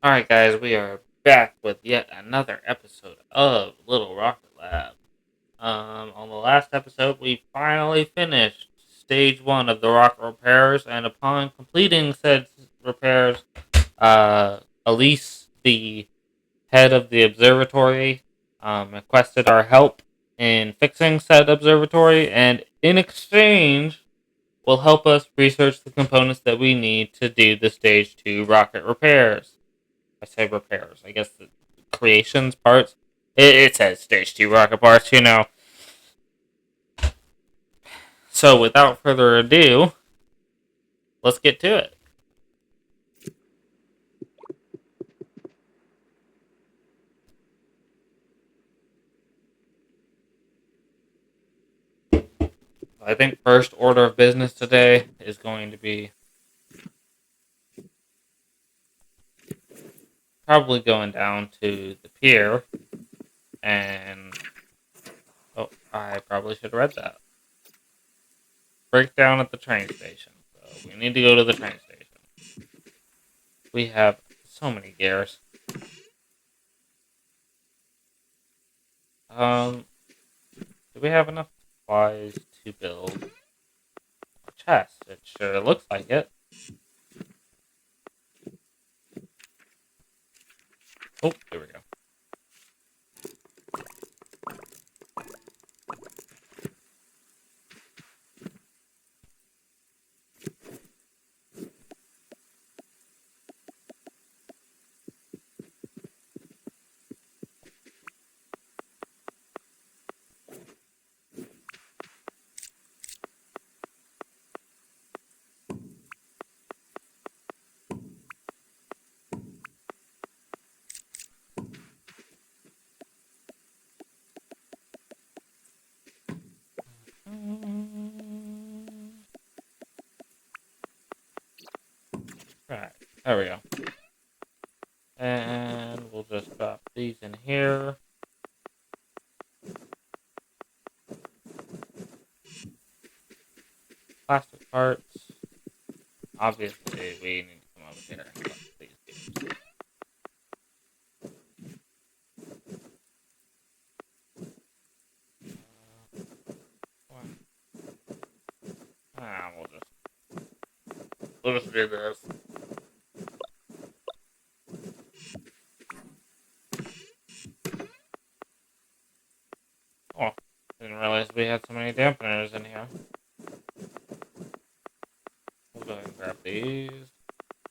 Alright, guys, we are back with yet another episode of Little Rocket Lab. On the last episode, we finally finished stage one of the rocket repairs, and upon completing said repairs, Elise, the head of the observatory, requested our help in fixing said observatory, and in exchange, will help us research the components that we need to do the stage two rocket repairs. I say repairs. I guess the creations parts. It says stage 2 rocket parts, you know. So without further ado, let's get to it. I think first order of business today is going to be probably going down to the pier and I probably should have read that. Breakdown at the train station. So we need to go to the train station. We have so many gears. Do we have enough supplies to build a chest? It sure looks like it. Oh, there we go. Right, there we go. And we'll just drop these in here. Plastic parts. Obviously, we need to come over here and collect these games. We'll just do this. Oh, didn't realize we had so many dampeners in here. We'll go ahead and grab these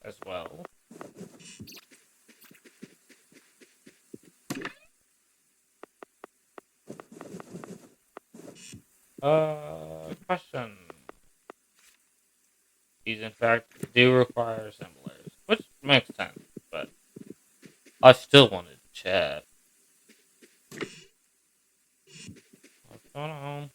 as well. Question. These, in fact, do require assemblers, which makes sense, but I still wanted to chat. What's going on?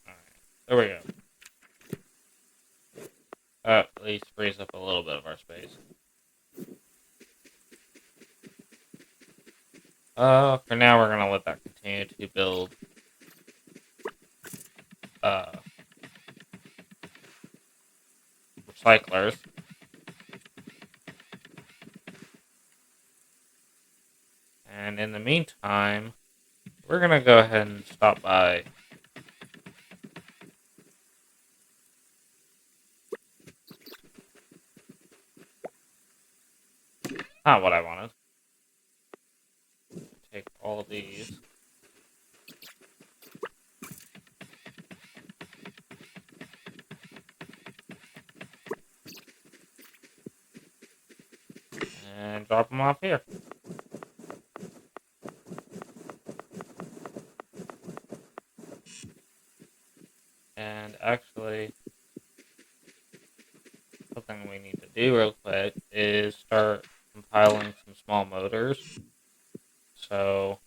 Alright, there we go. At least frees up a little bit of our space. For now, we're gonna let that continue to build. Recyclers. And in the meantime, we're gonna go ahead and stop by. Not what I wanted. Take all of these. And drop them off here. And actually, something we need to do real quick is start compiling some small motors. So,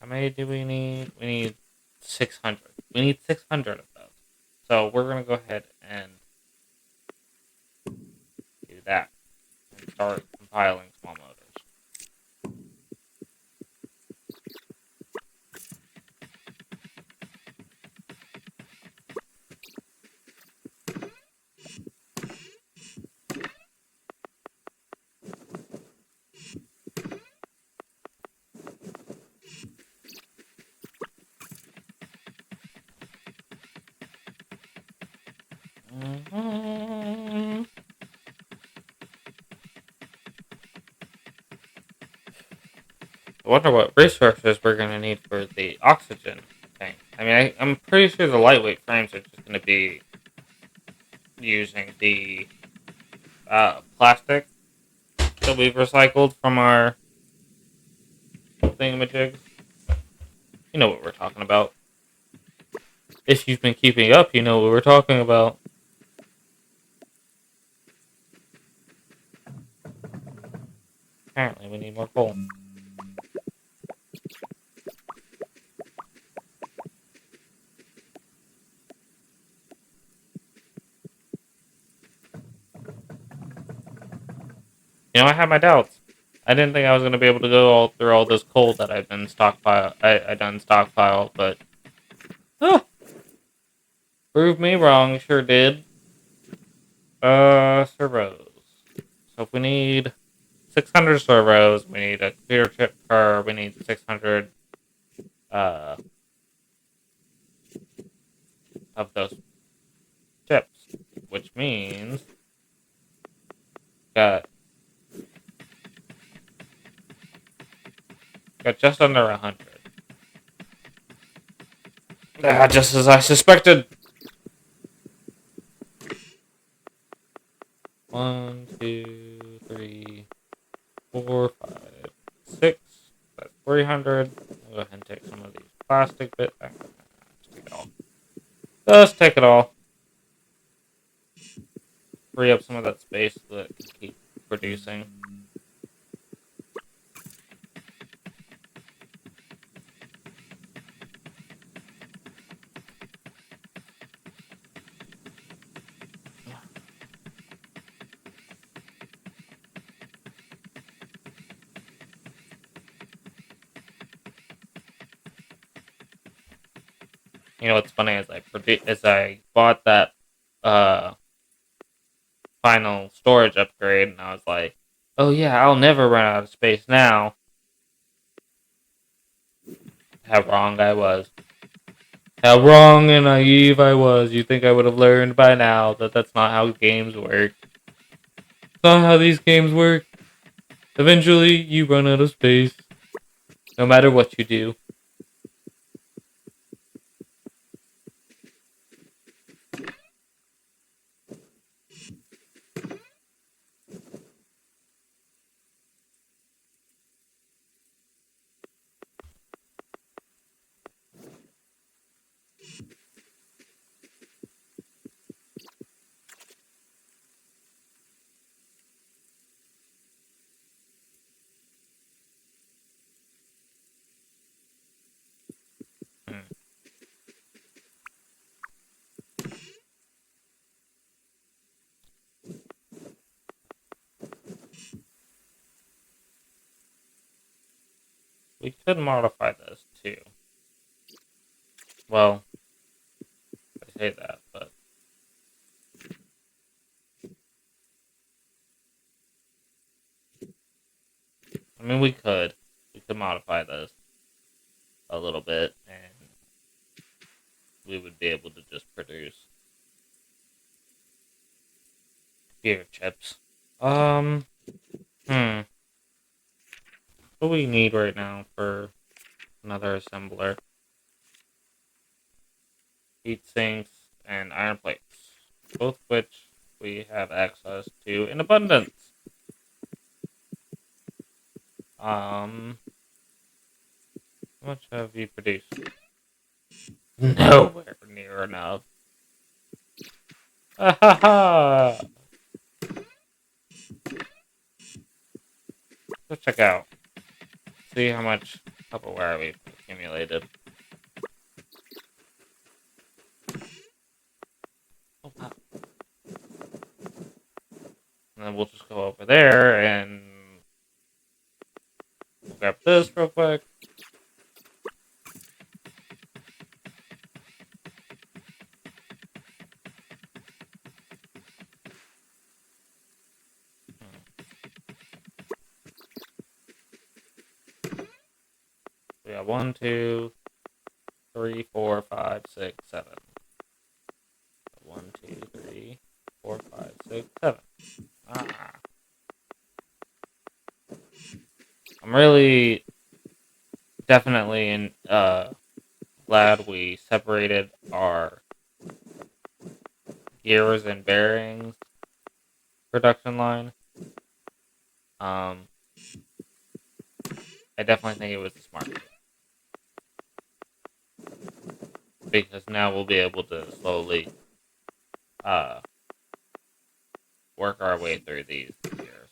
how many do we need? We need 600. We need 600 of those. So we're going to go ahead and do that and start compiling small motors. I wonder what resources we're gonna need for the oxygen tank. I mean, I'm pretty sure the lightweight frames are just gonna be using the plastic that we've recycled from our thingamajigs. You know what we're talking about. If you've been keeping up, you know what we're talking about. Apparently, we need more coal. You know, I had my doubts. I didn't think I was going to be able to go all through all this coal that I've been stockpile. I done stockpiled, but oh, proved me wrong. Sure did. Servos. So if we need 600 servos, we need a computer chip per. We need 600 uh of those chips, which means got got just under 100. Ah, just as I suspected. 1, 2, 3, 4, 5, 6. That's 300. I'll go ahead and take some of these plastic bits. Just take it all. Just take it all. Free up some of that space so that it can keep producing. You know what's funny is I bought that uh final storage upgrade and I was like, oh yeah, I'll never run out of space now. How wrong I was. How wrong and naive I was. You think I would have learned by now that that's not how games work. It's not how these games work. Eventually, you run out of space. No matter what you do. Hmm. We could modify this too. Well, I say that, but I mean we could. We could modify this a little bit and we would be able to just produce computer chips. Um, hmm. What do we need right now for another assembler? Heat sinks and iron plates, both which we have access to in abundance. How much have you produced? Nowhere near enough. Ah ha ha! Let's check out. See how much Tupperware we've accumulated. Oh, wow. And then we'll just go over there and we'll grab this real quick. We got 1, 2, 3, 4, 5, 6, 7. 1, 2, 3. 6, 7. Ah. I'm really definitely glad we separated our gears and bearings production line. Um, I definitely think it was the smart move because now we'll be able to slowly uh, work our way through these gears,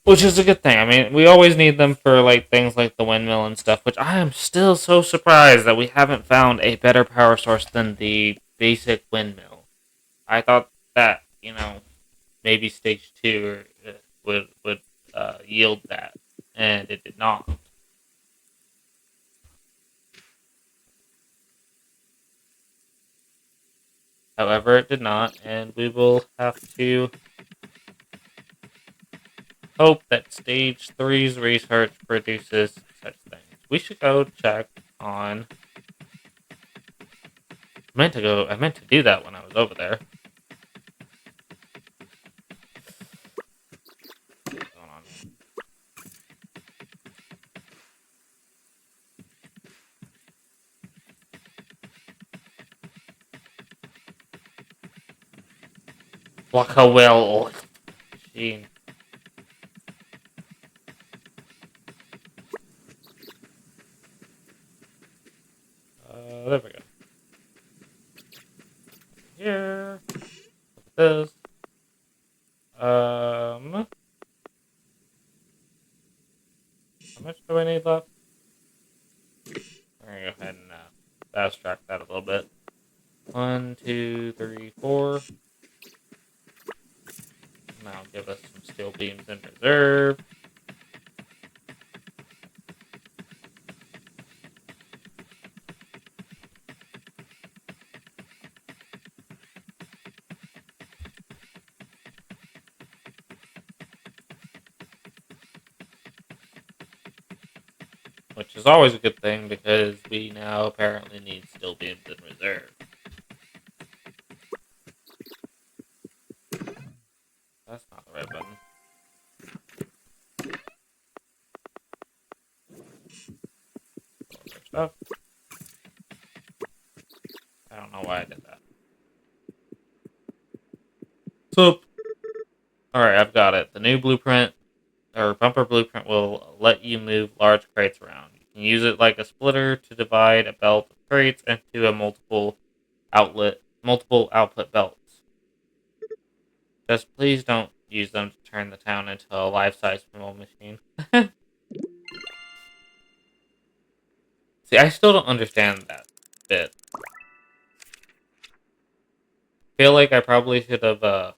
which is a good thing. I mean, we always need them for like things like the windmill and stuff. Which I am still so surprised that we haven't found a better power source than the basic windmill. I thought that maybe stage 2 would yield that, and it did not. However, it did not, and we will have to hope that stage three's research produces such things. We should go check on. I meant to do that when I was over there. What's going on here? Like a well-oiled machine. There we go. Here. This. How much do I need left? I'm gonna go ahead and fast track that a little bit. 1, 2, 3, 4. Now give us some steel beams in reserve. Which is always a good thing because we now apparently need steel beams in reserve. That's not the right button. Stuff. I don't know why I did that. So, alright, I've got it. The new blueprint, or bumper blueprint, will let you move large crates around. You can use it like a splitter to divide a belt of crates into a multiple output belts. Just please don't use them to turn the town into a life-size pinball machine. See, I still don't understand that bit. Feel like I probably should have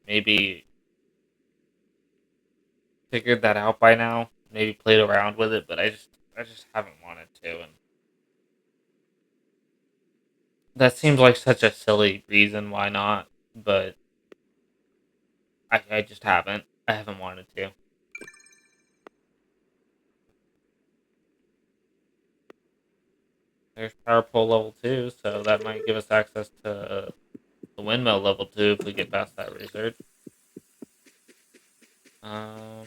maybe figured that out by now. Maybe played around with it, but I just haven't wanted to, and that seems like such a silly reason why not. But I just haven't. I haven't wanted to. There's power pole level 2, so that might give us access to the windmill level 2 if we get past that research. We're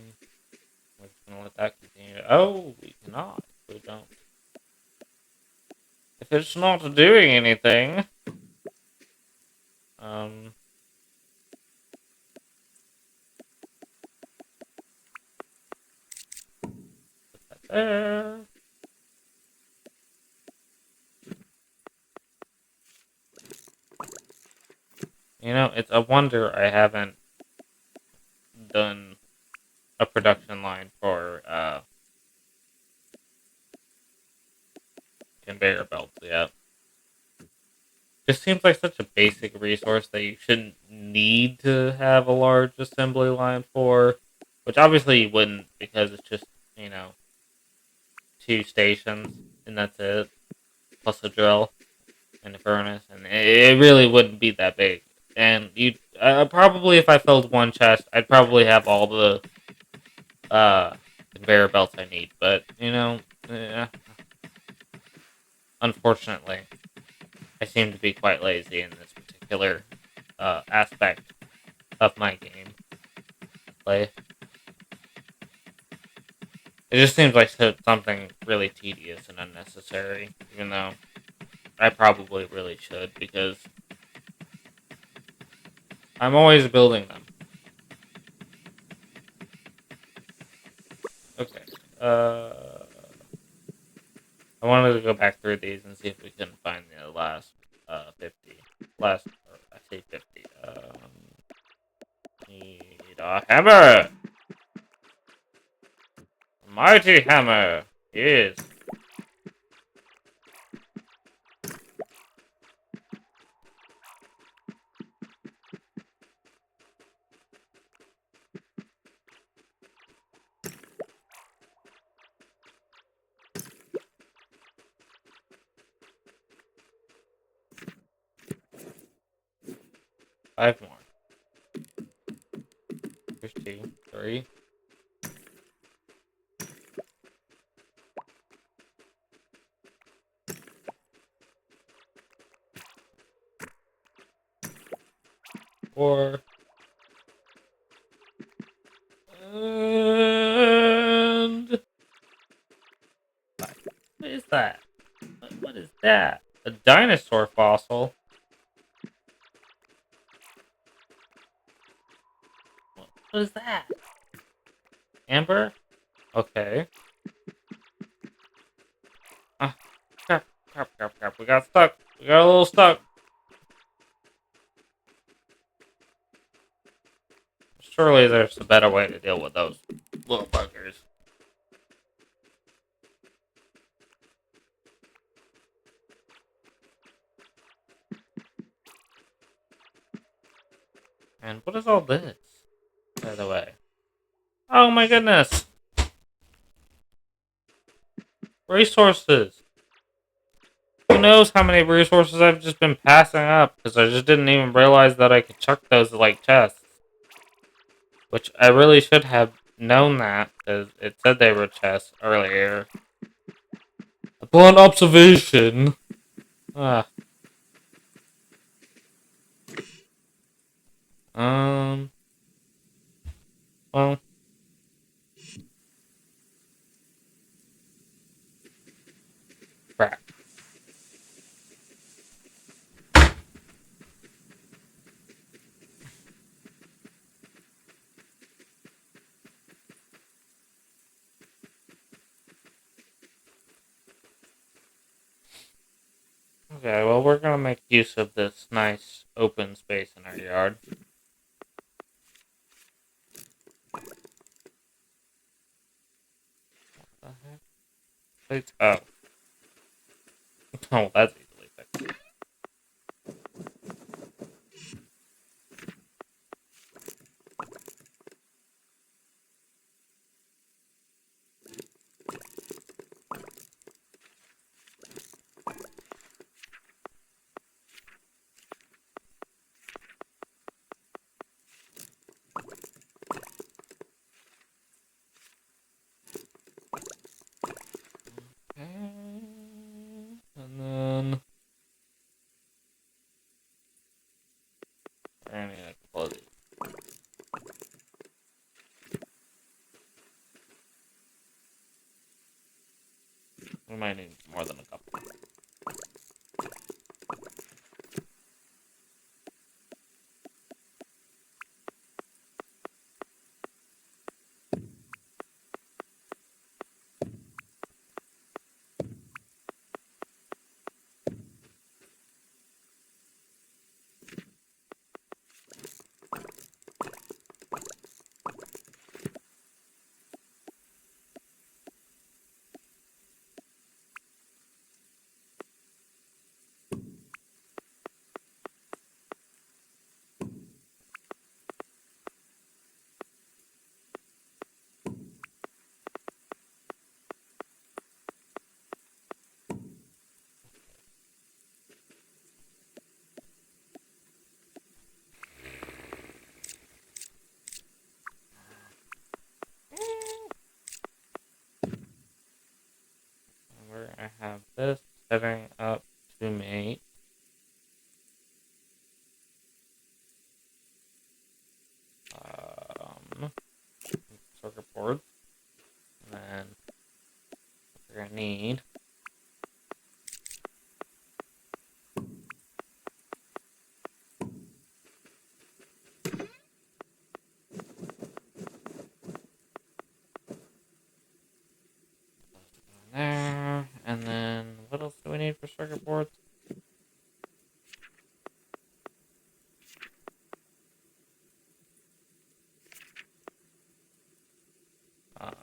just gonna let that continue. Oh, we cannot. We don't. If it's not doing anything, um, put that there. It's a wonder I haven't done a production line for conveyor belts yet. Just seems like such a basic resource that you shouldn't need to have a large assembly line for, which obviously you wouldn't because it's just, 2 stations and that's it, plus a drill and a furnace, and it really wouldn't be that big. And you probably, if I filled one chest, I'd probably have all the uh, conveyor belts I need. But unfortunately, I seem to be quite lazy in this particular aspect of my game play. It just seems like something really tedious and unnecessary, even though I probably really should because I'm always building them. Okay. I wanted to go back through these and see if we can find the last 50. I say 50. Need a hammer! Mighty hammer! Yes. 5 more. Here's 2, 3. 4. And 5. What is that? What is that? A dinosaur fossil? What is that? Amber? Okay. Ah, crap. We got stuck. We got a little stuck. Surely there's a better way to deal with those little buggers. And what is all this, by the way? Oh my goodness! Resources! Who knows how many resources I've just been passing up because I just didn't even realize that I could chuck those like chests. Which I really should have known that because it said they were chests earlier. Upon observation. Ah. Um. Well. Crap. Okay, well, we're gonna make use of this nice open space in our yard. What the heck? Oh. Oh, that's easily fixed. And then we're gonna need a couple of these. We might need more than a couple. And we're gonna have this setting up to make circuit boards. And then we're going to need there. And then what else do we need for circuit boards? Am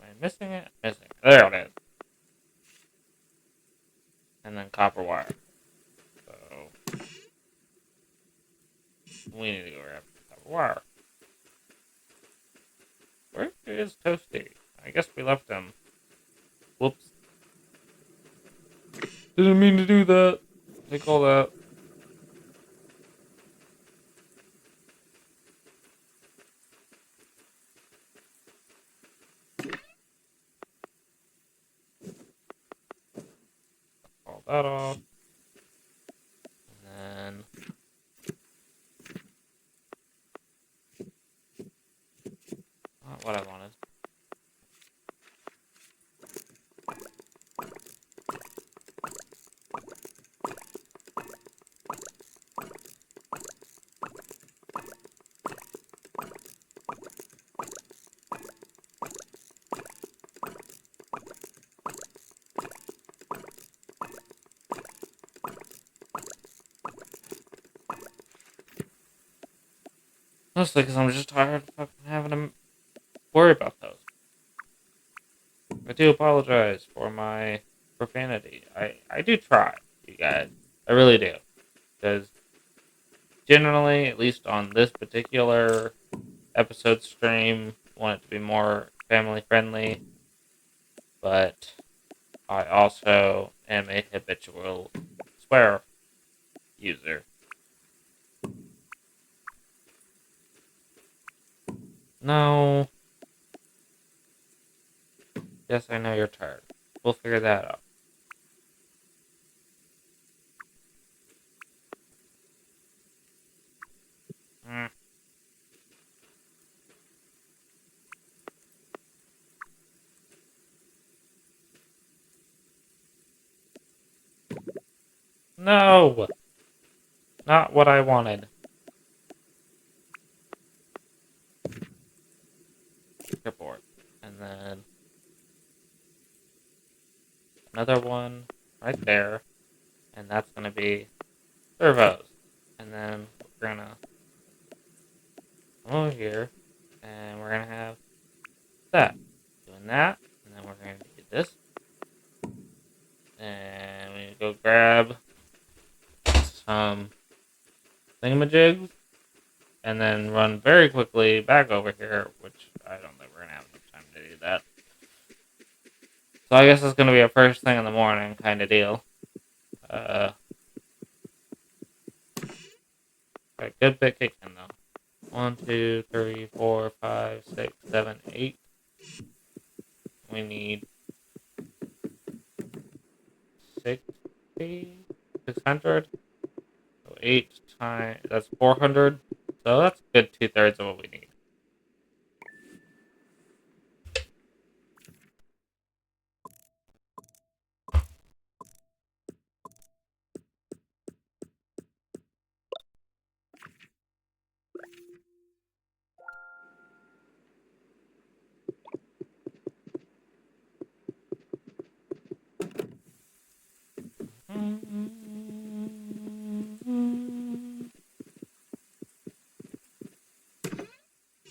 I missing it? Missing it. There it is. And then copper wire. So we need to go grab copper wire. Where is Toasty? I guess we left him. Whoops. Didn't mean to do that. Take all that. All that off. And then not what I wanted. Mostly because I'm just tired of fucking having to worry about those. I do apologize for my profanity. I do try, you guys. I really do. Because generally, at least on this particular episode stream, I want it to be more family friendly. But I also am a habitual swear user. No. Yes, I know you're tired. We'll figure that out. Mm. No! Not what I wanted. Circuit board. And then another one right there. And that's going to be servos. And then we're going to come over here. And we're going to have that. Doing that. And then we're going to do this. And we need to go grab some thingamajigs. And then run very quickly back over here. Which I don't think we're going to have enough time to do that. So I guess it's going to be a first thing in the morning kind of deal. Got a good bit kicking though. 1, 2, 3, 4, 5, 6, 7, 8. We need 60, 600. So 8 times, that's 400. So that's a good 2/3 of what we need.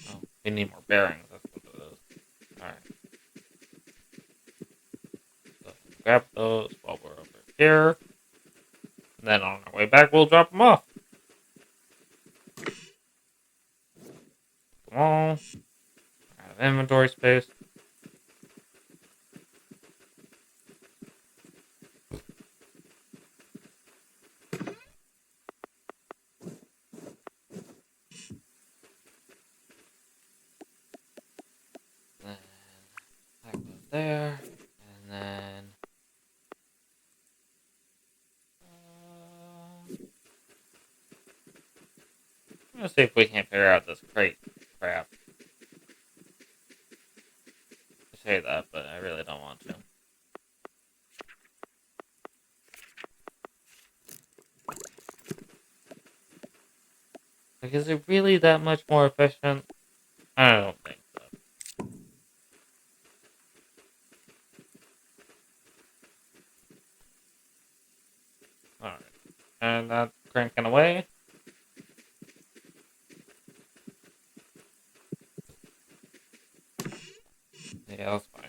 Oh, we need more bearings. That's what it is. Alright. So grab those while we're over here. And then on our way back, we'll drop them off. Come on. I have inventory space. Then that goes there. And then Let's see if we can't figure out this crate crap. I say that, but I really don't want to. Like, is it really that much more efficient? I don't think so. Alright. And that's cranking away. Yeah, that's fine.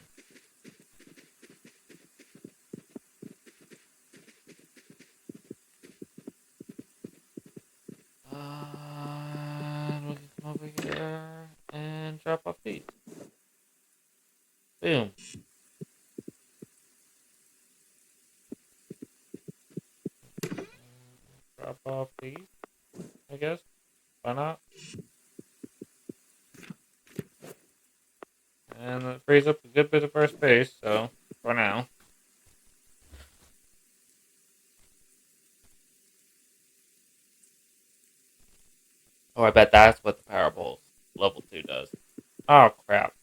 We can come over here and drop off these. Boom. Drop off these, I guess. Why not? And it frees up a good bit of our space, so for now. Oh, I bet that's what the Power Pulse level 2 does. Oh, crap.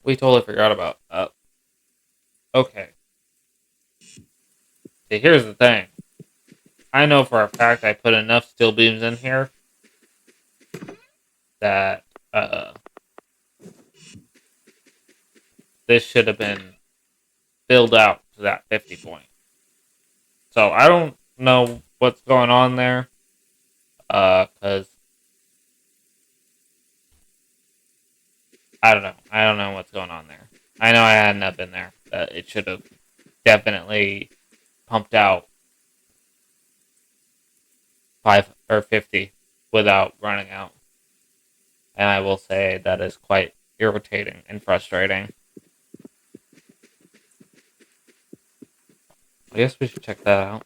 We totally forgot about that. Okay. See, here's the thing. I know for a fact I put enough steel beams in here that this should have been filled out to that 50 point. So I don't know what's going on there. Because I don't know. I don't know what's going on there. I know I had enough in there that it should have definitely pumped out 5 or 50 without running out. And I will say that is quite irritating and frustrating. I guess we should check that out.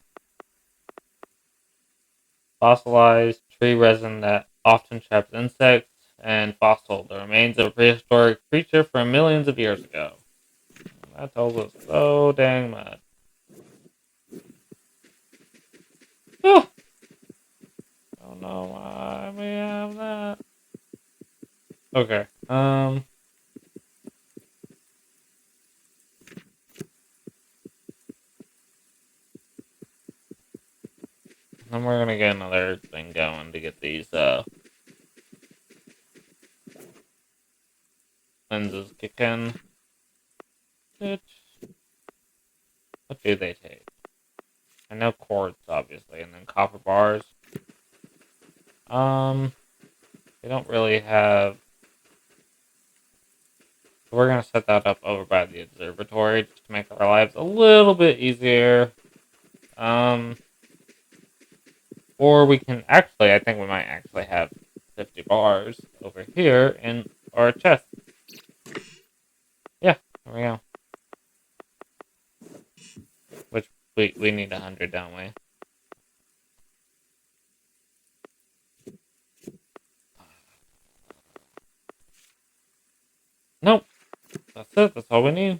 Fossilized tree resin that often traps insects and fossil, the remains of a prehistoric creature from millions of years ago. That tells us so dang much. Oh, don't know why we have that. Okay. Then we're gonna get another thing going to get these lenses kicking. What do they take? I know quartz, obviously, and then copper bars. They don't really have. So we're gonna set that up over by the observatory just to make our lives a little bit easier. Um, or we can actually, I think we might actually have 50 bars over here in our chest. Yeah, there we go. Which we need 100, don't we? Nope. That's it. That's all we need.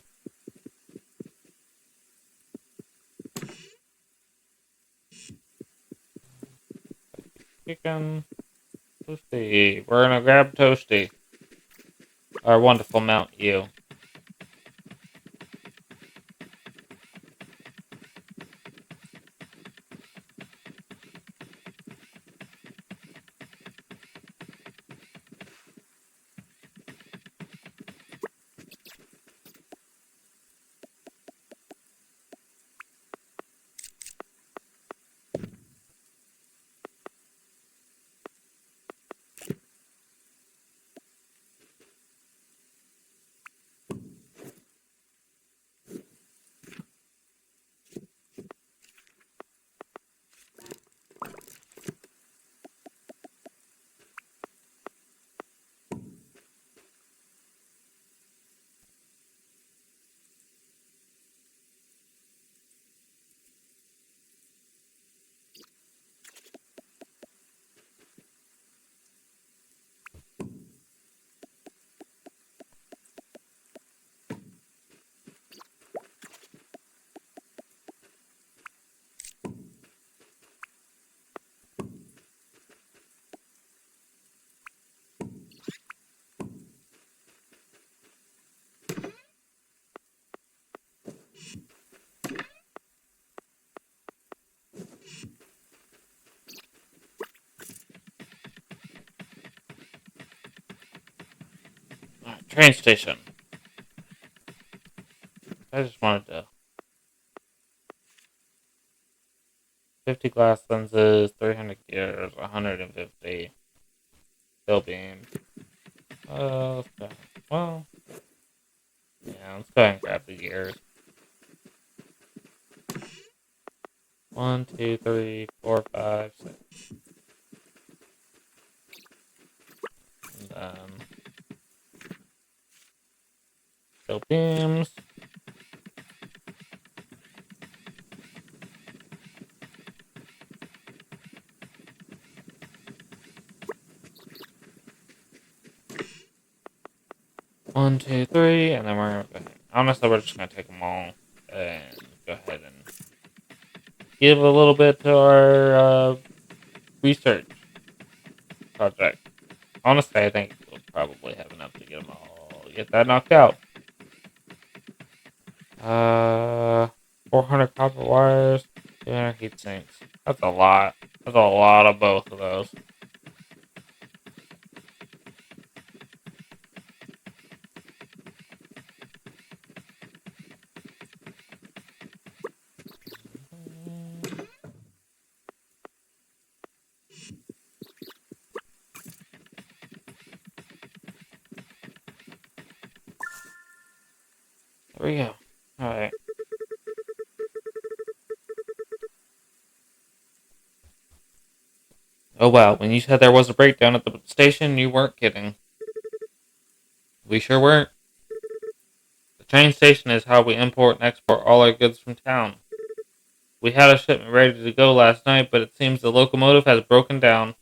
Chicken. Toasty. We're gonna grab Toasty. Our wonderful Mount U. Train station. I just wanted to 50 glass lenses, 300 gears, 150 steel beams. Let's go. Well, yeah, let's go ahead and grab the gears. 1, 2, 3, 4, 5, 6. And then steel beams. One, two, three, and then we're gonna go ahead. Honestly, we're just gonna take them all and go ahead and give a little bit to our research project. Honestly, I think we'll probably have enough to get them all, get that knocked out. 400 copper wires, 200 heat sinks. That's a lot. That's a lot of both of those. There we go. All right. Oh wow, when you said there was a breakdown at the station, you weren't kidding. We sure weren't. The train station is how we import and export all our goods from town. We had a shipment ready to go last night, but it seems the locomotive has broken down.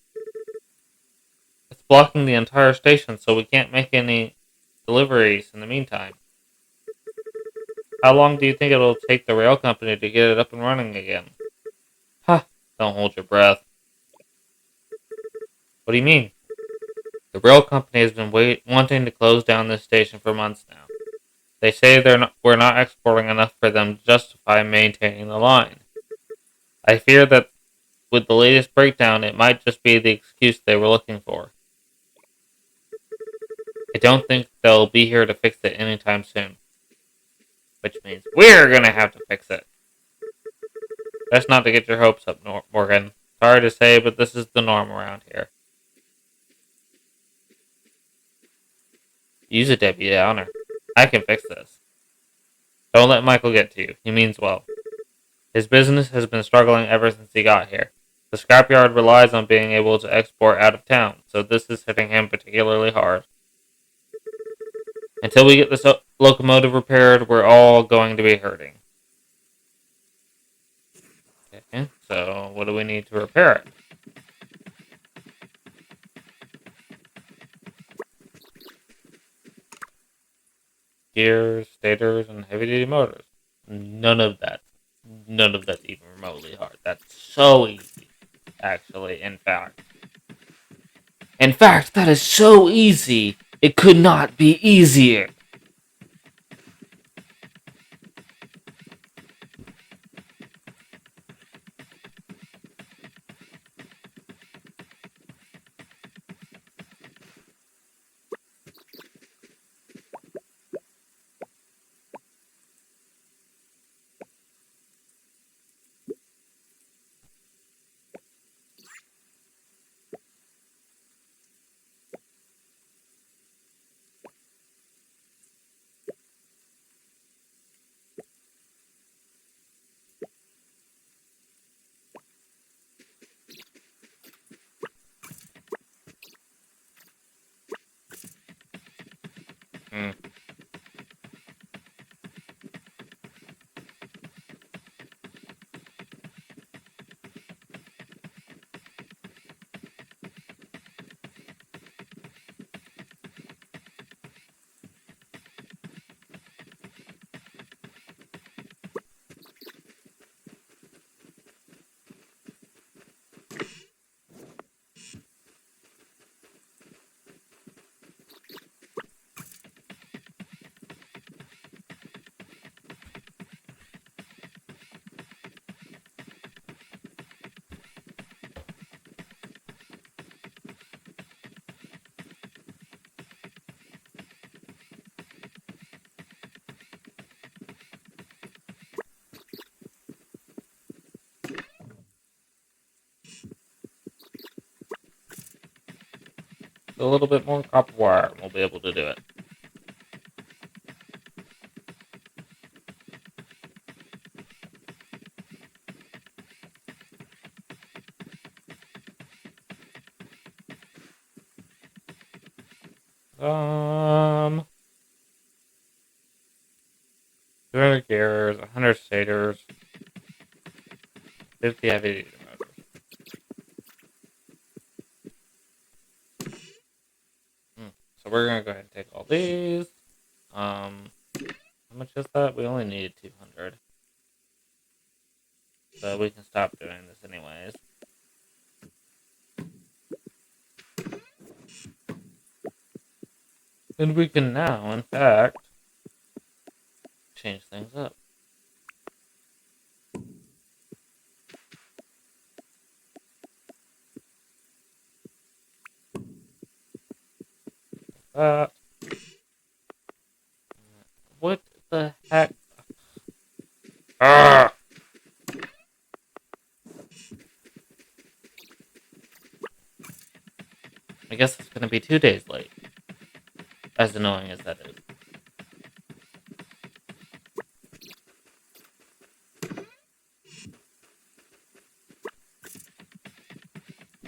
It's blocking the entire station, so we can't make any deliveries in the meantime. How long do you think it'll take the rail company to get it up and running again? Ha! Don't hold your breath. What do you mean? The rail company has been wanting to close down this station for months now. They say we're not exporting enough for them to justify maintaining the line. I fear that with the latest breakdown, it might just be the excuse they were looking for. I don't think they'll be here to fix it anytime soon. Which means we're gonna have to fix it. Best not to get your hopes up, Morgan. Sorry to say, but this is the norm around here. Use it, Deputy Honor. I can fix this. Don't let Michael get to you. He means well. His business has been struggling ever since he got here. The scrapyard relies on being able to export out of town, so this is hitting him particularly hard. Until we get this locomotive repaired, we're all going to be hurting. Okay, so what do we need to repair it? Gears, stators, and heavy-duty motors. None of that. None of that's even remotely hard. That's so easy, actually, in fact. In fact, that is so easy, it could not be easier. Hmm. a little bit more copper wire, and we'll be able to do it. Um, 200 gears, 100 stators, 50 heavy duty motors. So we're gonna go ahead and take all these. How much is that? We only needed 200. So we can stop doing this anyways. And we can now, in fact, change things up. Uh, what the heck? Ah! I guess it's gonna be 2 days late. As annoying as that is.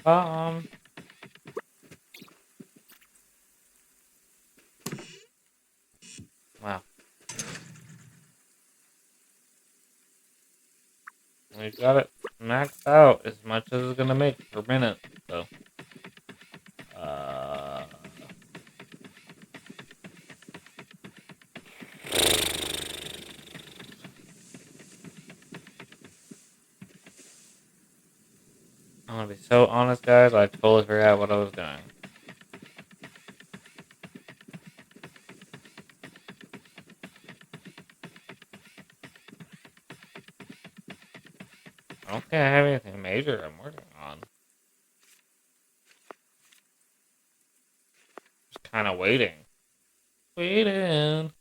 Um, wow. We got it maxed out as much as it's gonna make per minute. So, uh, I'm gonna be so honest, guys. I totally forgot what I was doing. I don't think I have anything major I'm working on. Just kind of waiting. Waiting.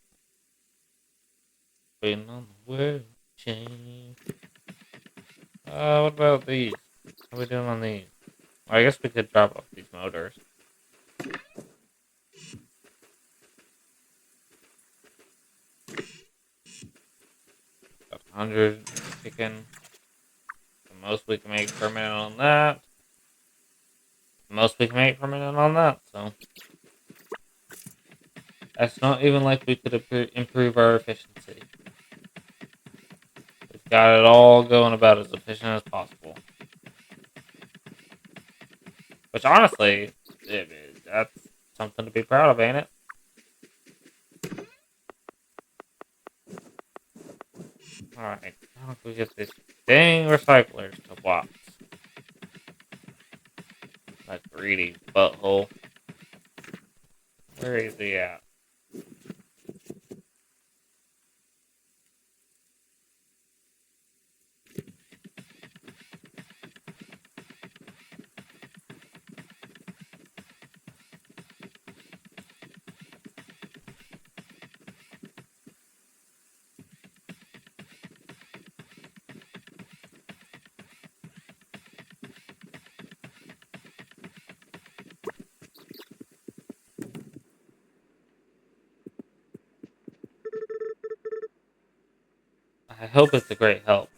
Waiting on the world to change. What about these? How are we doing on these? Well, I guess we could drop off these motors. Got 100 chicken. The most we can make per minute on that. The most we can make per minute on that. So that's not even like we could improve our efficiency. We've got it all going about as efficient as possible. Which honestly, that's something to be proud of, ain't it? Alright, how can we get this dang recyclers to watts? That greedy butthole. Where is he at? I hope it's a great help.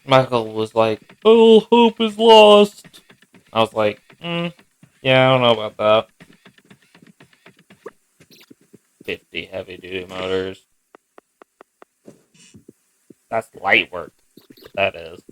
Michael was like, "All hope is lost." I was like, yeah, I don't know about that. 50 heavy duty motors. That's light work. That is.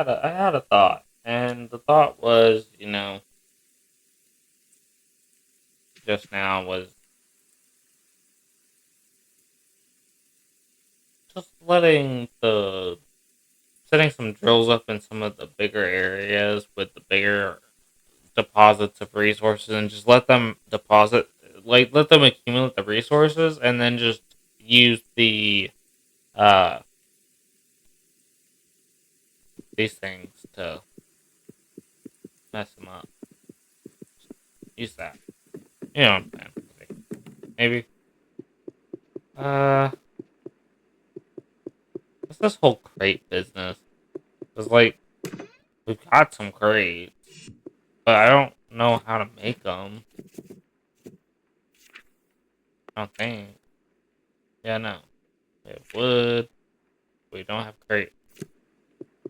I had a thought, and the thought was, just now was just setting some drills up in some of the bigger areas with the bigger deposits of resources, and just let them accumulate the resources, and then just use uh these things to mess them up. Use that. You know what I'm saying? Maybe. Uh, what's this whole crate business? It's like we've got some crates, but I don't know how to make them. I don't think. Yeah, no. We have wood. We don't have crate.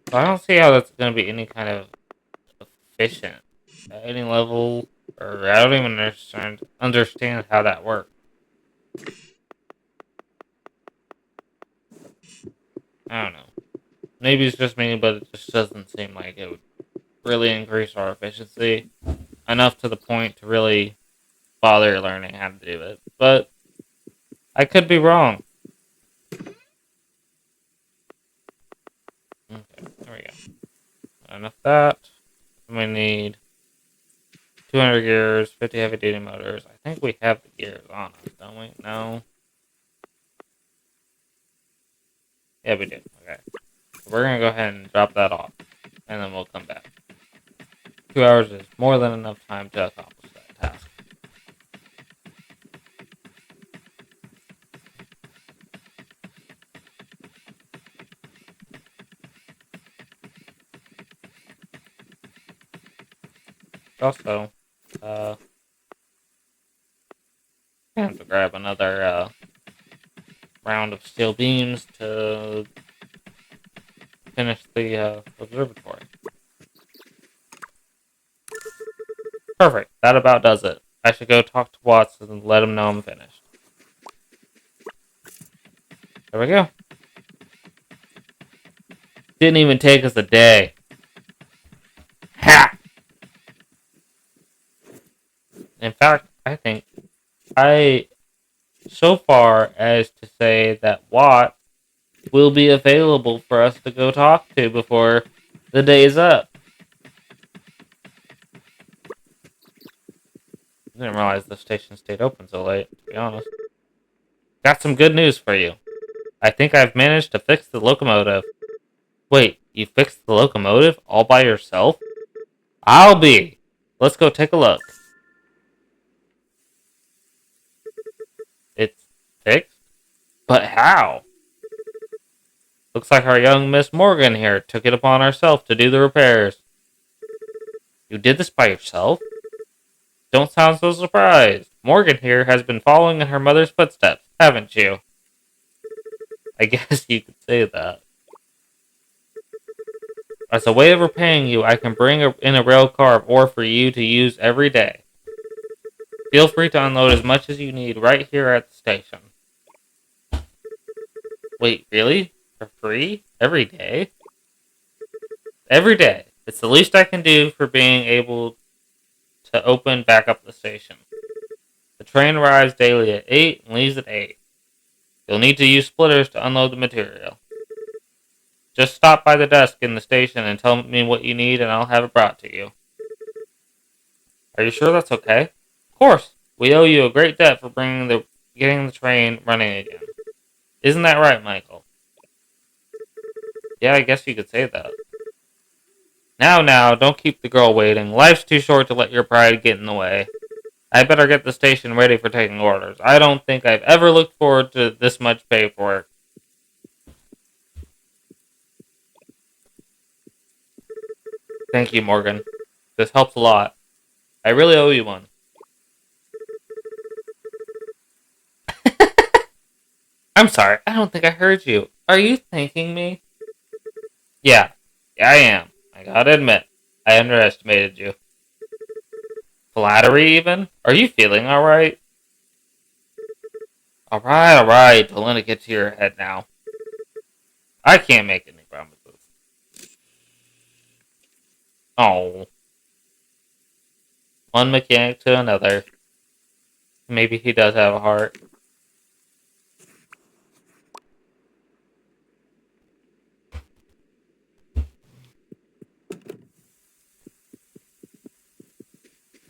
So I don't see how that's gonna be any kind of efficient at any level, or I don't even understand how that works. I don't know. Maybe it's just me, but it just doesn't seem like it would really increase our efficiency enough to the point to really bother learning how to do it. But I could be wrong. Okay, there we go. Enough of that. We need 200 gears, 50 heavy duty motors. I think we have the gears on us, don't we? No. Yeah, we do. Okay. So we're going to go ahead and drop that off. And then we'll come back. 2 hours is more than enough time to accomplish that task. Also, I have to grab another round of steel beams to finish the observatory. Perfect. That about does it. I should go talk to Watson and let him know I'm finished. There we go. Didn't even take us a day. Ha! In fact, I think so far as to say that Watt will be available for us to go talk to before the day is up. Didn't realize the station stayed open so late, to be honest. Got some good news for you. I think I've managed to fix the locomotive. Wait, you fixed the locomotive all by yourself? I'll be. Let's go take a look. It's fixed? But how? Looks like our young Miss Morgan here took it upon herself to do the repairs. You did this by yourself? Don't sound so surprised. Morgan here has been following in her mother's footsteps, haven't you? I guess you could say that. As a way of repaying you, I can bring in a rail car of ore for you to use every day. Feel free to unload as much as you need right here at the station. Wait, really? For free? Every day? Every day. It's the least I can do for being able to open back up the station. The train arrives daily at 8 and leaves at 8. You'll need to use splitters to unload the material. Just stop by the desk in the station and tell me what you need and I'll have it brought to you. Are you sure that's okay? Of course. We owe you a great debt for getting the train running again. Isn't that right, Michael? Yeah, I guess you could say that. Now, don't keep the girl waiting. Life's too short to let your pride get in the way. I better get the station ready for taking orders. I don't think I've ever looked forward to this much paperwork. Thank you, Morgan. This helps a lot. I really owe you one. I'm sorry, I don't think I heard you. Are you thanking me? Yeah, I am. I gotta admit, I underestimated you. Flattery, even? Are you feeling alright? Alright, don't let it get to your head now. I can't make any promises. Oh, one mechanic to another. Maybe he does have a heart. Well,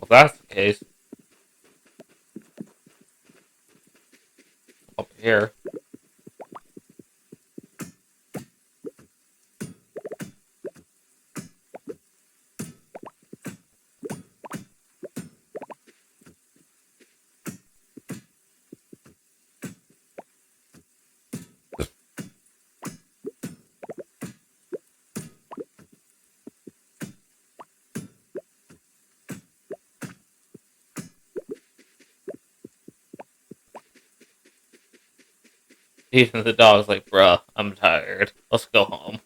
if that's the case. Over here. Even the dog's like, bruh, I'm tired. Let's go home.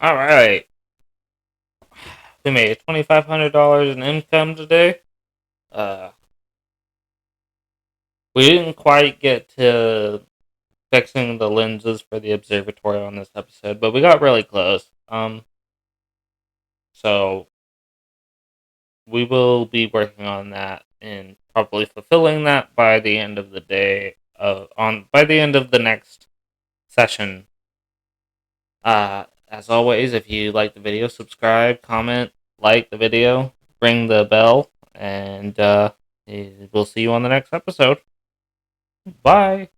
Alright. We made $2,500 in income today. Uh, we didn't quite get to fixing the lenses for the observatory on this episode, but we got really close. So we will be working on that and probably fulfilling that by the end of the day. By the end of the next session. As always, if you like the video, subscribe, comment, like the video, ring the bell, and we'll see you on the next episode. Bye.